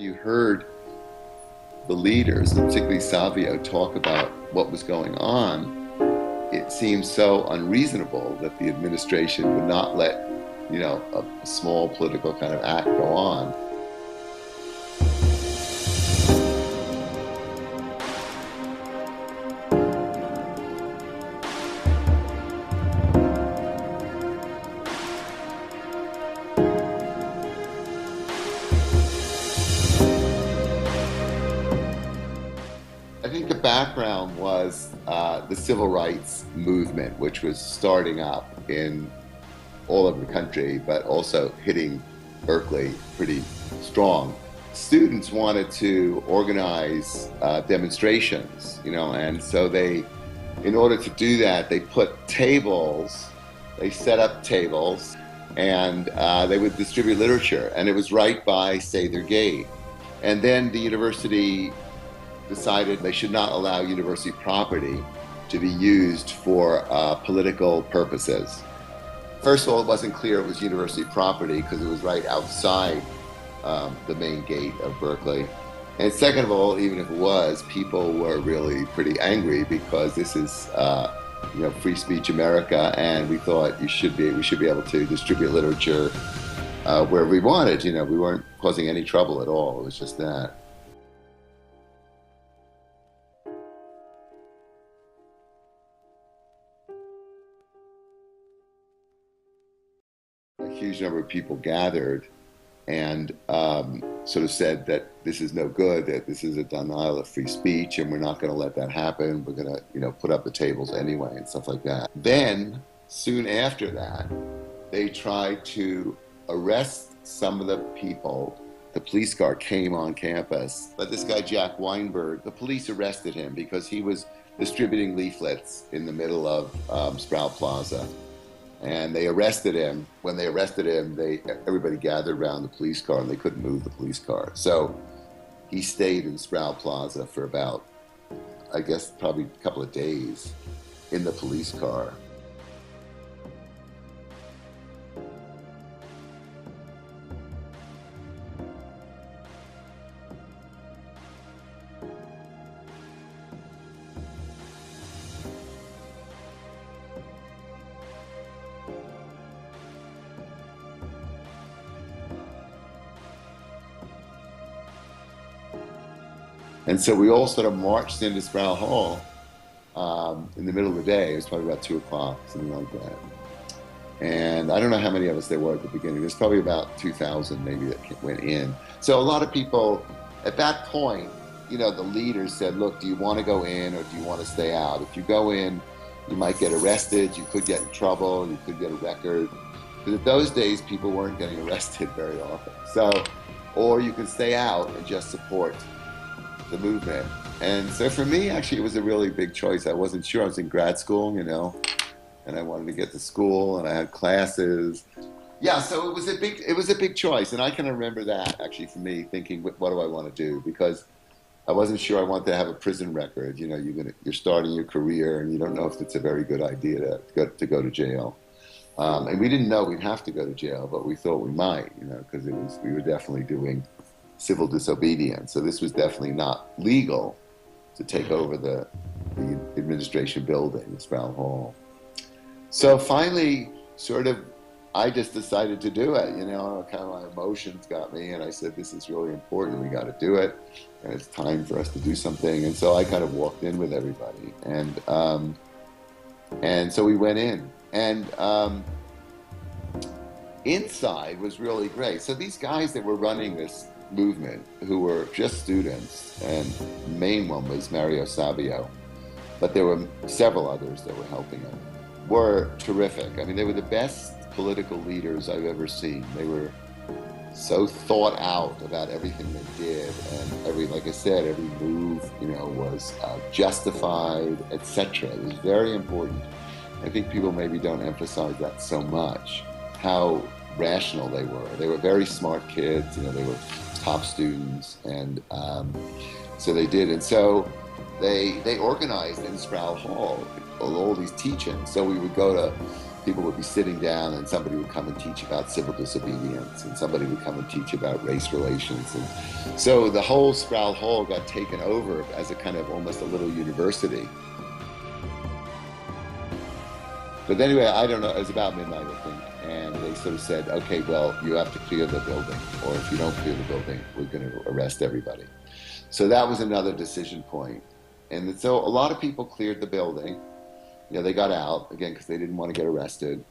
you heard the leaders, and particularly Savio, talk about what was going on, it seemed so unreasonable that the administration would not let, a small political kind of act go on. I think the background was the civil rights movement, which was starting up in all over the country, but also hitting Berkeley pretty strong. Students wanted to organize demonstrations, and so in order to do that, they put tables, they set up tables, and they would distribute literature, and it was right by Sather Gate. And then the university decided they should not allow university property to be used for political purposes. First of all, it wasn't clear it was university property because it was right outside the main gate of Berkeley. And second of all, even if it was, people were really pretty angry because this is free speech America, and we thought we should be able to distribute literature where we wanted. We weren't causing any trouble at all. It was just that. A huge number of people gathered and sort of said that this is no good, that this is a denial of free speech, and we're not going to let that happen. We're going to, put up the tables anyway and stuff like that. Then, soon after that, they tried to arrest some of the people. The police car came on campus, but this guy, Jack Weinberg, the police arrested him because he was distributing leaflets in the middle of Sproul Plaza. And they arrested him. When they arrested him, everybody gathered around the police car, and they couldn't move the police car. So he stayed in Sproul Plaza for about, I guess, probably a couple of days in the police car. And so we all sort of marched into Sproul Hall in the middle of the day. It was probably about 2 o'clock, something like that. And I don't know how many of us there were at the beginning. There's probably about 2,000 maybe that went in. So a lot of people, at that point, the leaders said, look, do you want to go in or do you want to stay out? If you go in, you might get arrested, you could get in trouble, you could get a record. Because at those days, people weren't getting arrested very often. So, or you could stay out and just support the movement. And so for me, actually, it was a really big choice. I wasn't sure. I was in grad school, and I wanted to get to school, and I had classes. Yeah, so it was a big choice, and I can remember that actually for me, thinking, what do I want to do? Because I wasn't sure I wanted to have a prison record. You're starting your career, and you don't know if it's a very good idea to go to jail. And we didn't know we'd have to go to jail, but we thought we might, because we were definitely doing civil disobedience. So this was definitely not legal to take over the administration building, the Sproul Hall. So finally, I just decided to do it. Kind of my emotions got me, and I said, this is really important. We got to do it, and it's time for us to do something. And so I kind of walked in with everybody, and so we went in, and inside was really great. So these guys that were running this movement, who were just students, and the main one was Mario Savio, but there were several others that were helping him, were terrific. I mean, they were the best political leaders I've ever seen. They were so thought out about everything they did, and like I said, every move, was justified, etc. It was very important. I think people maybe don't emphasize that so much, how rational they were. They were very smart kids, they were top students, and so they did. And so they organized in Sproul Hall all these teach-ins. So we would go to people would be sitting down and somebody would come and teach about civil disobedience, and somebody would come and teach about race relations. And so the whole Sproul Hall got taken over as a kind of almost a little university. But anyway, I don't know, it was about midnight, I think, and they sort of said, okay, well, you have to clear the building, or if you don't clear the building, we're going to arrest everybody. So that was another decision point. And so a lot of people cleared the building. You know, they got out, again, because they didn't want to get arrested.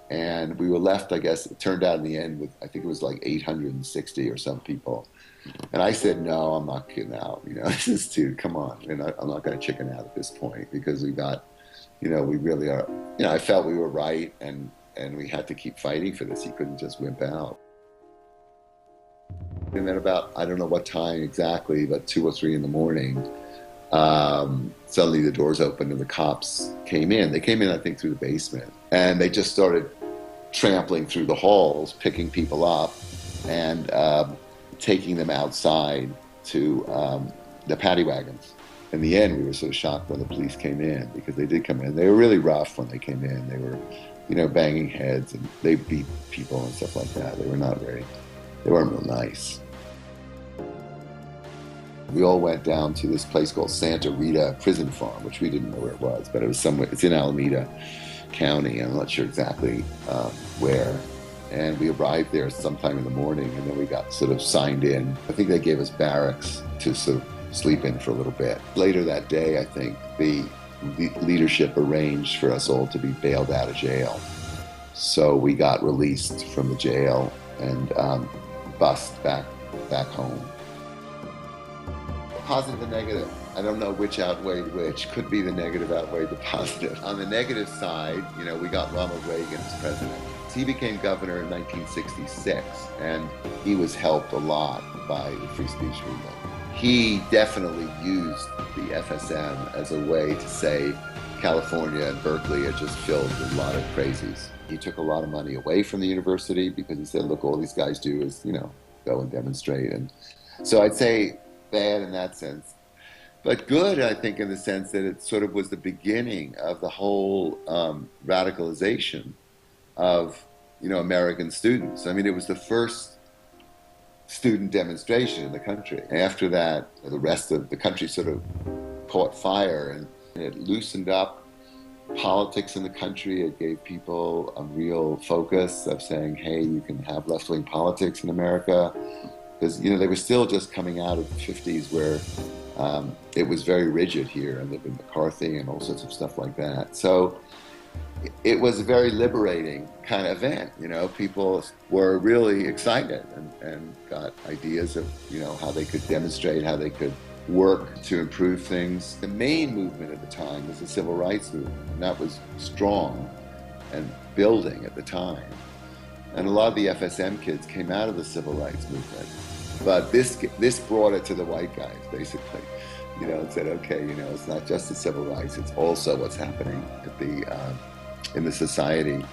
And we were left, I guess, it turned out in the end with, I think it was like 860 or some people. And I said, no, I'm not getting out. You know, this is too, come on. And I'm not going to chicken out at this point, because we got, you know, we really are, you know, I felt we were right, and we had to keep fighting for this. He couldn't just wimp out. And then about, I don't know what time exactly, but 2 or 3 in the morning, suddenly the doors opened and the cops came in. They came in, I think, through the basement, and they just started trampling through the halls, picking people up and taking them outside to the paddy wagons. In the end, we were sort of shocked when the police came in, because they did come in. They were really rough when they came in. They were, you know, banging heads, and they beat people and stuff like that. They weren't real nice. We all went down to this place called Santa Rita Prison Farm, which we didn't know where it was, but it was somewhere, it's in Alameda County. I'm not sure exactly where. And we arrived there sometime in the morning, and then we got sort of signed in. I think they gave us barracks to sort of sleep in for a little bit. Later that day, I think the leadership arranged for us all to be bailed out of jail. So we got released from the jail and bussed back home. Positive and negative. I don't know which outweighed which. Could be the negative outweighed the positive. On the negative side, you know, we got Ronald Reagan as president. He became governor in 1966, and he was helped a lot by the free speech movement. He definitely used the FSM as a way to say California and Berkeley are just filled with a lot of crazies. He took a lot of money away from the university, because he said, look, all these guys do is, you know, go and demonstrate. And so I'd say bad in that sense, but good, I think, in the sense that it sort of was the beginning of the whole radicalization of, you know, American students. I mean, it was the first student demonstration in the country. After that, the rest of the country sort of caught fire, and it loosened up politics in the country. It gave people a real focus of saying, hey, you can have left-wing politics in America. Because, you know, they were still just coming out of the 50s where it was very rigid here, and there'd been McCarthy and all sorts of stuff like that. So it was a very liberating kind of event. You know, people were really excited and got ideas of, you know, how they could demonstrate, how they could work to improve things. The main movement at the time was the civil rights movement, and that was strong and building at the time. And a lot of the FSM kids came out of the civil rights movement. But this brought it to the white guys, basically, you know, and said, okay, you know, it's not just the civil rights, it's also what's happening at in the society